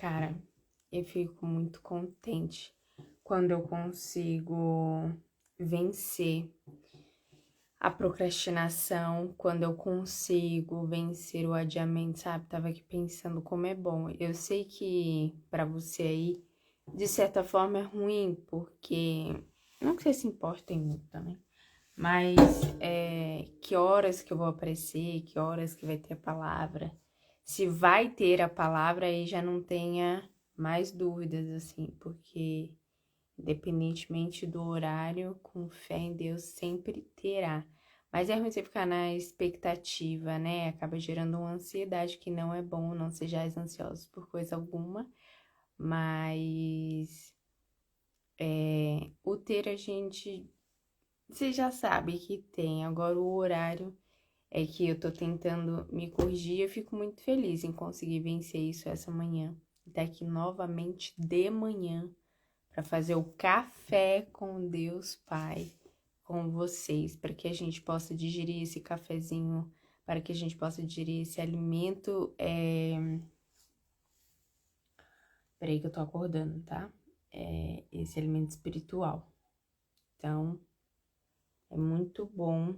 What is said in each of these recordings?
Cara, eu fico muito contente quando eu consigo vencer a procrastinação, quando eu consigo vencer o adiamento, sabe? Tava aqui pensando como é bom. Eu sei que pra você aí, de certa forma, é ruim, porque não que você se importem muito também, mas que horas que eu vou aparecer, que horas que vai ter a palavra. Se vai ter a palavra, aí já não tenha mais dúvidas, assim, porque independentemente do horário, com fé em Deus sempre terá. Mas é ruim você ficar na expectativa, né? Acaba gerando uma ansiedade que não é bom, não sejais ansiosos por coisa alguma, mas o ter a gente, você já sabe que tem, agora o horário é que eu tô tentando me corrigir. Eu fico muito feliz em conseguir vencer isso essa manhã. Estar aqui novamente de manhã para fazer o café com Deus Pai, com vocês, para que a gente possa digerir esse cafezinho, para que a gente possa digerir esse alimento. Peraí que eu tô acordando, tá? Esse alimento espiritual. Então, é muito bom.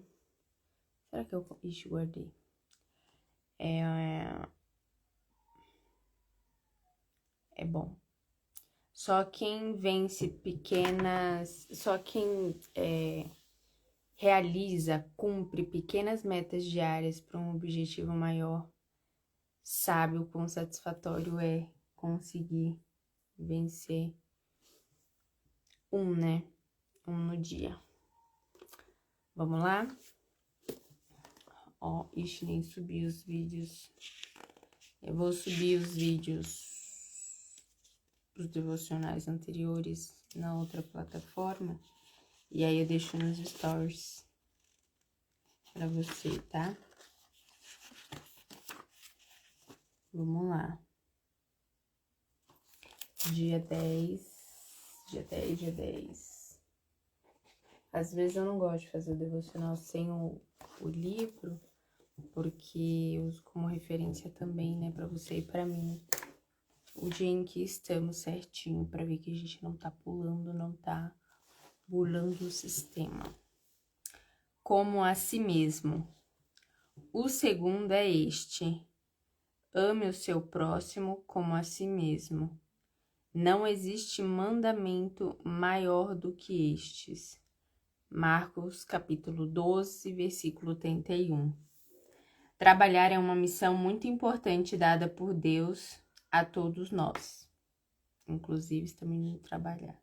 Será que eu... Ixi, guardei. É bom. Só quem vence só quem realiza, cumpre pequenas metas diárias para um objetivo maior, sabe o quão satisfatório é conseguir vencer né? Um no dia. Vamos lá? Ó, ixi, nem subi os vídeos. Eu vou subir os vídeos dos devocionais anteriores na outra plataforma. E aí eu deixo nos stories pra você, tá? Vamos lá. Dia 10. Às vezes eu não gosto de fazer o devocional sem o livro, porque eu uso como referência também, né, pra você e pra mim, o dia em que estamos certinho, pra ver que a gente não tá pulando, não tá burlando o sistema. Como a si mesmo. O segundo é este: ame o seu próximo como a si mesmo. Não existe mandamento maior do que estes. Marcos, capítulo 12, versículo 31. Trabalhar é uma missão muito importante dada por Deus a todos nós, inclusive também no trabalhar,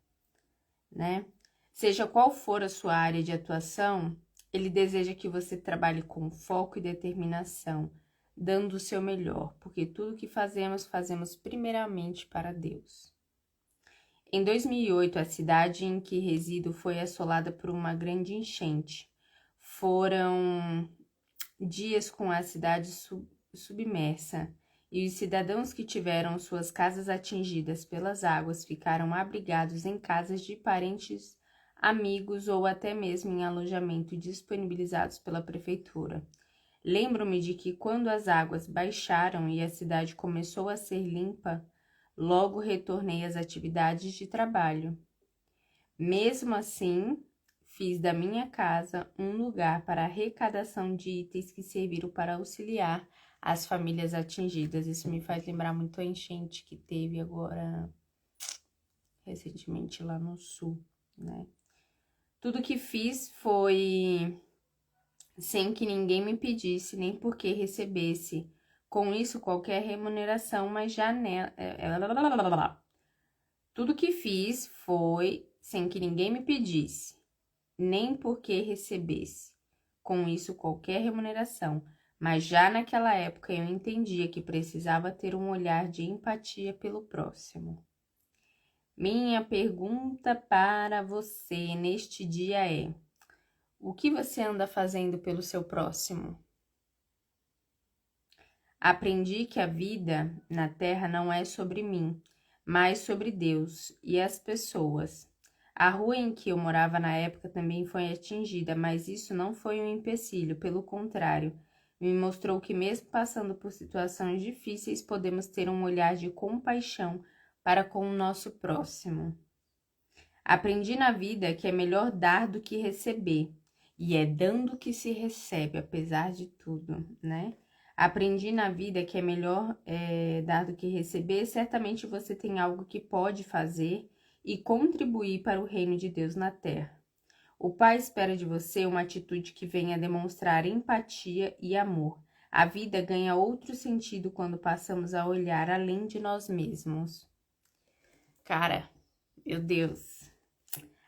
né? Seja qual for a sua área de atuação, Ele deseja que você trabalhe com foco e determinação, dando o seu melhor, porque tudo que fazemos, fazemos primeiramente para Deus. Em 2008, a cidade em que resido foi assolada por uma grande enchente. Foram dias com a cidade submersa, e os cidadãos que tiveram suas casas atingidas pelas águas ficaram abrigados em casas de parentes, amigos ou até mesmo em alojamento disponibilizados pela prefeitura. Lembro-me de que quando as águas baixaram e a cidade começou a ser limpa, logo retornei às atividades de trabalho. Mesmo assim, fiz da minha casa um lugar para arrecadação de itens que serviram para auxiliar as famílias atingidas. Isso me faz lembrar muito a enchente que teve agora, recentemente, lá no sul, né? Tudo que fiz foi sem que ninguém me pedisse, nem porque recebesse com isso qualquer remuneração, mas já Tudo que fiz foi sem que ninguém me pedisse, nem porque recebesse com isso qualquer remuneração, mas já naquela época eu entendia que precisava ter um olhar de empatia pelo próximo. Minha pergunta para você neste dia é: o que você anda fazendo pelo seu próximo? Aprendi que a vida na Terra não é sobre mim, mas sobre Deus e as pessoas. A rua em que eu morava na época também foi atingida, mas isso não foi um empecilho, pelo contrário, Me mostrou que mesmo passando por situações difíceis, podemos ter um olhar de compaixão para com o nosso próximo. Aprendi na vida que é melhor dar do que receber, e é dando que se recebe, apesar de tudo, né? Aprendi na vida que é melhor dar do que receber. Certamente você tem algo que pode fazer e contribuir para o reino de Deus na terra. O Pai espera de você uma atitude que venha demonstrar empatia e amor. A vida ganha outro sentido quando passamos a olhar além de nós mesmos. Cara, meu Deus.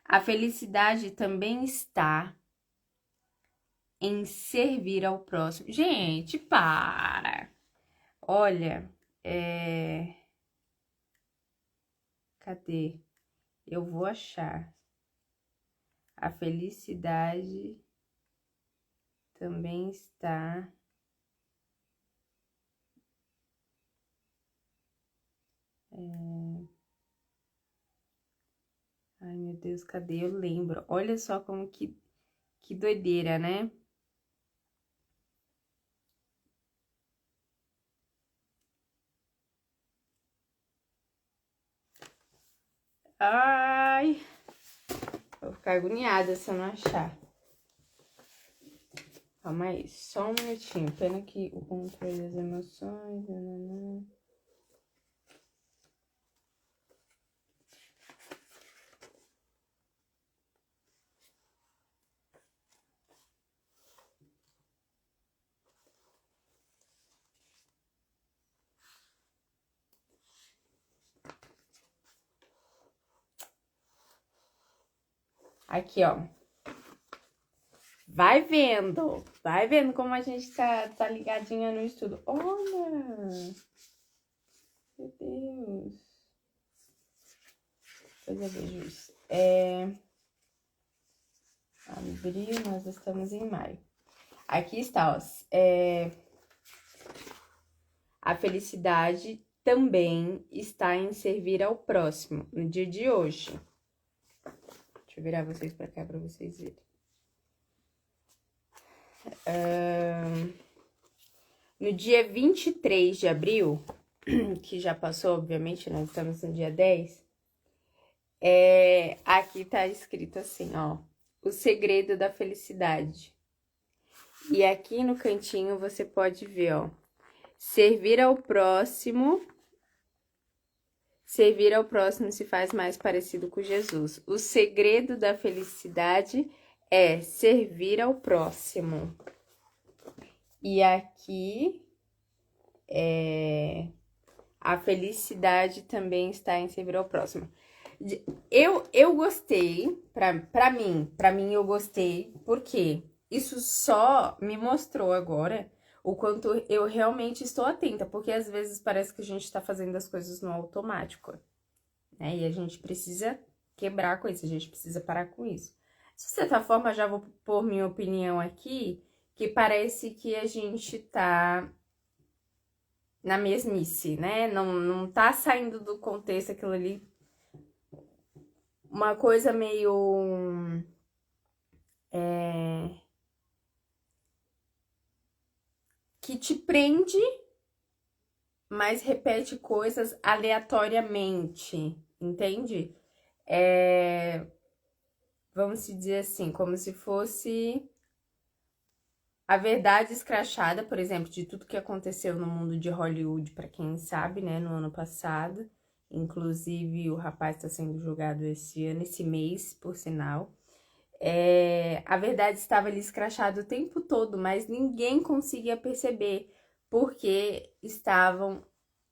A felicidade também está em servir ao próximo. Gente, para! Olha, cadê? Eu vou achar. A felicidade também está Ai, meu Deus, cadê? Eu lembro. Olha só como que doideira, né? Ai, vou ficar agoniada se eu não achar. Calma aí, só um minutinho. Pena que o controle das emoções... Nananã. Aqui, ó. Vai vendo como a gente tá ligadinha no estudo. Olha! Meu Deus! Depois eu vejo isso. Abril, nós estamos em maio. Aqui está, ó. A felicidade também está em servir ao próximo, no dia de hoje. Deixa eu virar vocês para cá para vocês verem. No dia 23 de abril, que já passou, obviamente, nós estamos no dia 10, aqui tá escrito assim, ó, o segredo da felicidade. E aqui no cantinho você pode ver, ó, servir ao próximo se faz mais parecido com Jesus. O segredo da felicidade é servir ao próximo. E aqui, a felicidade também está em servir ao próximo. Eu gostei, pra mim eu gostei, porque isso só me mostrou agora o quanto eu realmente estou atenta, porque às vezes parece que a gente tá fazendo as coisas no automático, né? E a gente precisa quebrar com isso, a gente precisa parar com isso. De certa forma, já vou pôr minha opinião aqui, que parece que a gente tá na mesmice, né? Não tá saindo do contexto aquilo ali. Uma coisa meio... que te prende, mas repete coisas aleatoriamente, entende? Vamos dizer assim, como se fosse a verdade escrachada, por exemplo, de tudo que aconteceu no mundo de Hollywood, para quem sabe, né, no ano passado. Inclusive, o rapaz está sendo julgado esse mês, por sinal. A verdade estava ali escrachada o tempo todo, mas ninguém conseguia perceber, porque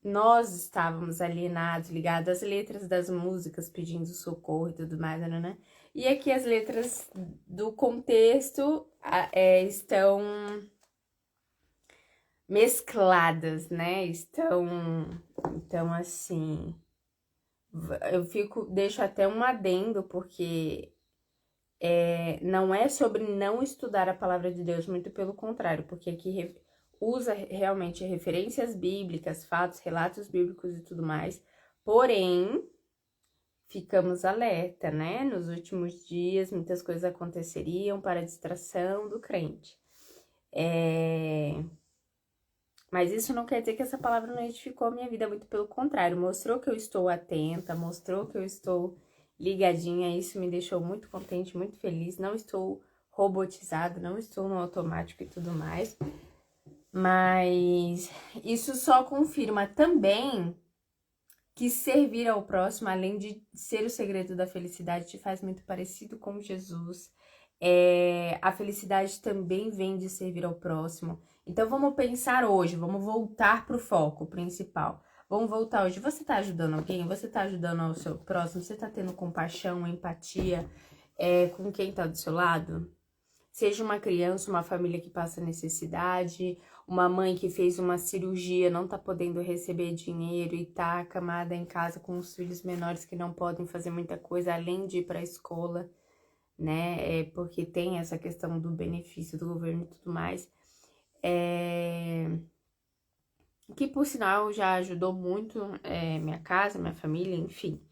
nós estávamos alienados, ligados às letras das músicas, pedindo socorro e tudo mais, né? E aqui as letras do contexto estão mescladas, né? Então assim, deixo até um adendo, porque não é sobre não estudar a palavra de Deus, muito pelo contrário, porque aqui usa realmente referências bíblicas, fatos, relatos bíblicos e tudo mais, porém, ficamos alerta, né? Nos últimos dias, muitas coisas aconteceriam para a distração do crente. Mas isso não quer dizer que essa palavra não edificou a minha vida, muito pelo contrário, mostrou que eu estou atenta, mostrou que eu estou ligadinha, isso me deixou muito contente, muito feliz, não estou robotizada, não estou no automático e tudo mais, mas isso só confirma também que servir ao próximo, além de ser o segredo da felicidade, te faz muito parecido com Jesus. A felicidade também vem de servir ao próximo. Então vamos pensar hoje, vamos voltar pro foco principal. Vamos voltar hoje. Você tá ajudando alguém? Você tá ajudando ao seu próximo? Você tá tendo compaixão, empatia com quem tá do seu lado? Seja uma criança, uma família que passa necessidade, uma mãe que fez uma cirurgia, não tá podendo receber dinheiro e tá acamada em casa com os filhos menores que não podem fazer muita coisa além de ir pra escola, né? Porque tem essa questão do benefício do governo e tudo mais. Que por sinal já ajudou muito minha casa, minha família, enfim.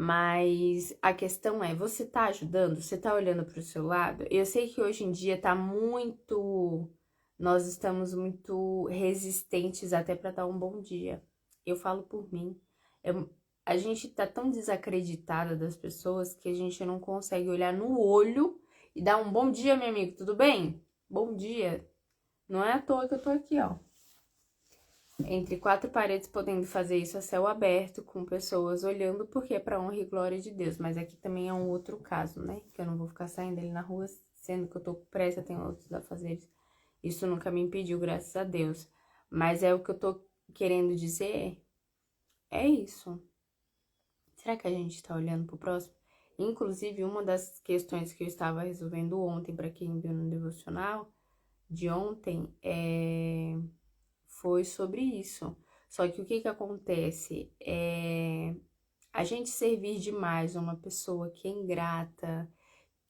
Mas a questão é, você tá ajudando? Você tá olhando pro seu lado? Eu sei que hoje em dia tá muito... Nós estamos muito resistentes até pra dar um bom dia. Eu falo por mim. A gente tá tão desacreditada das pessoas que a gente não consegue olhar no olho e dar um bom dia, meu amigo, tudo bem? Bom dia. Não é à toa que eu tô aqui, ó. Entre quatro paredes, podendo fazer isso a céu aberto, com pessoas olhando, porque é pra honra e glória de Deus. Mas aqui também é um outro caso, né? Que eu não vou ficar saindo ali na rua, sendo que eu tô com pressa, tenho outros afazeres. Isso nunca me impediu, graças a Deus. Mas o que eu tô querendo dizer é isso. Será que a gente tá olhando pro próximo? Inclusive, uma das questões que eu estava resolvendo ontem, pra quem viu no devocional de ontem, foi sobre isso. Só que o que acontece? A gente servir demais uma pessoa que é ingrata,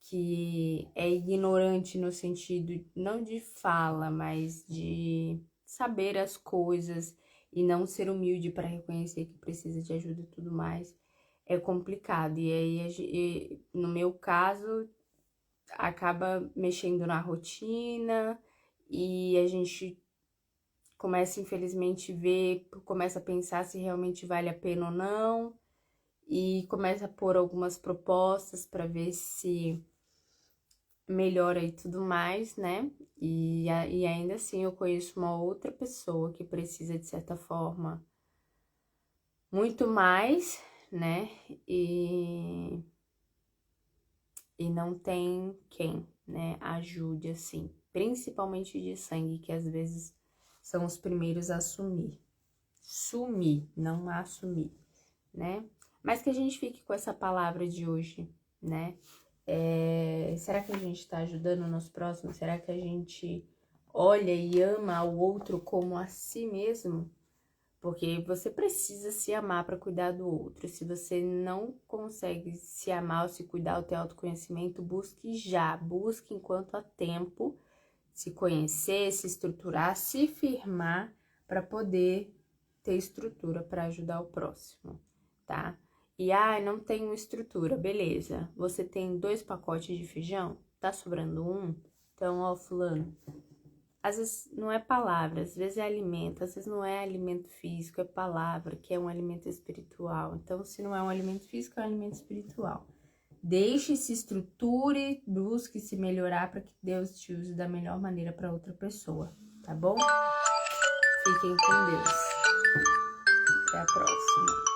que é ignorante no sentido não de fala, mas de saber as coisas e não ser humilde para reconhecer que precisa de ajuda e tudo mais, é complicado. E aí, no meu caso, acaba mexendo na rotina e a gente começa, infelizmente, começa a pensar se realmente vale a pena ou não, e começa a pôr algumas propostas para ver se melhora e tudo mais, né? E ainda assim eu conheço uma outra pessoa que precisa, de certa forma, muito mais, né? E não tem quem, né, ajude assim, principalmente de sangue, que às vezes são os primeiros a sumir, não assumir, né? Mas que a gente fique com essa palavra de hoje, né? Será que a gente tá ajudando o nosso próximo? Será que a gente olha e ama o outro como a si mesmo? Porque você precisa se amar para cuidar do outro. Se você não consegue se amar ou se cuidar, o teu autoconhecimento, busque já. Busque enquanto há tempo se conhecer, se estruturar, se firmar para poder ter estrutura para ajudar o próximo, tá? E, não tenho estrutura, beleza. Você tem 2 pacotes de feijão? Tá sobrando um? Então, ó, fulano, às vezes não é palavra, às vezes é alimento, às vezes não é alimento físico, é palavra, que é um alimento espiritual. Então, se não é um alimento físico, é um alimento espiritual. Deixe-se, estruture, busque se melhorar para que Deus te use da melhor maneira para outra pessoa, tá bom? Fiquem com Deus. Até a próxima.